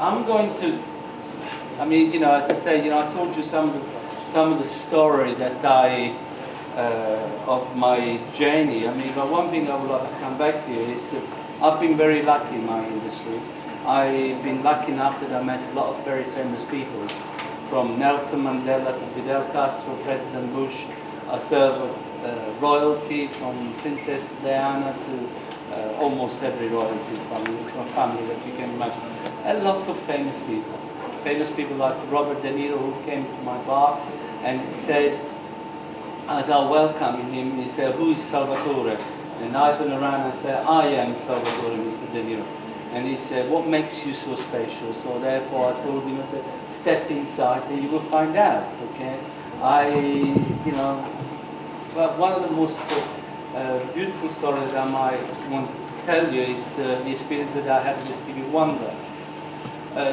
I'm going to, I mean, you know, as I say, you know, I told you some of the story that of my journey. I mean, but one thing I would like to come back to is I've been very lucky in my industry. I've been lucky enough that I met a lot of very famous people, from Nelsonu Mandelu to Fidel Castro, President Bush. I served royalty from Princess Diana to almost every royalty family that you can imagine. And lots of famous people. Famous people like Robertu De Nīro, who came to my bar and he said, as I welcomed him, he said, "Who is Salvatore?" And I turned around and said, "I am Salvatore, Mr. De Nīro." And he said, "What makes you so special?" So therefore I told him, I said, "Step inside and you will find out." Okay? You know, but one of the most beautiful stories that I might want to tell you is the experience that I had with Stevie Wonder.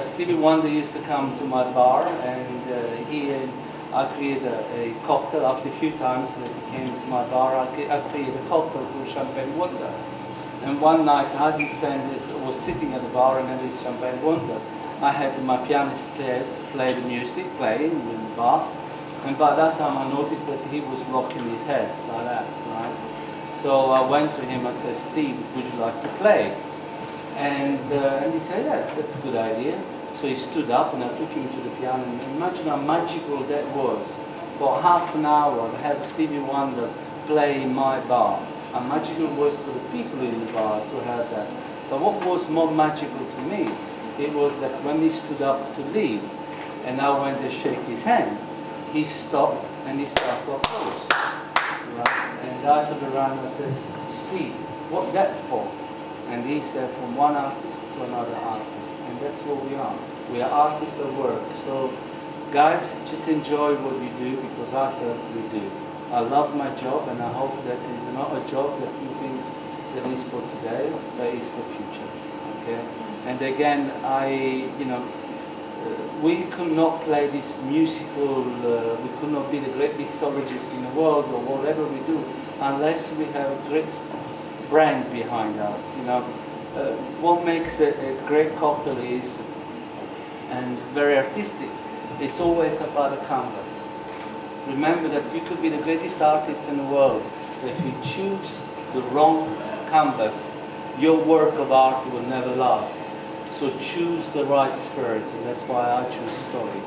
Stevie Wonder used to come to my bar, and I created a cocktail. After a few times that he came to my bar, I created a cocktail called Champagne Wonder. And one night, as he was sitting at the bar and had his Champagne Wonder, I had my pianist play the music, playing in the bar. And by that time, I noticed that he was rocking his head like that, right? So I went to him, I said, "Steve, would you like to play?" And he said, "Yeah, that's a good idea." So he stood up and I took him to the piano. And imagine how magical that was. For half an hour, I had Stevie Wonder play in my bar. How magical it was for the people in the bar to have that. But what was more magical to me, it was that when he stood up to leave, and I went to shake his hand, he stopped and he started to applause. Right? And I turned around and I said, "Steve, what that for?" And he said, "From one artist to another artist." And that's what we are. We are artists at work. So guys, just enjoy what you do, because I certainly do. I love my job, and I hope that it's not a job that you think that is for today, but is for future. Okay? And again, we could not play this musical, we could not be the great mixologists in the world or whatever we do unless we have a great brand behind us. You know, what makes a great cocktail is, and very artistic, it's always about a canvas. Remember that you could be the greatest artist in the world, but if you choose the wrong canvas, your work of art will never last. So choose the right spirit, and that's why I choose story.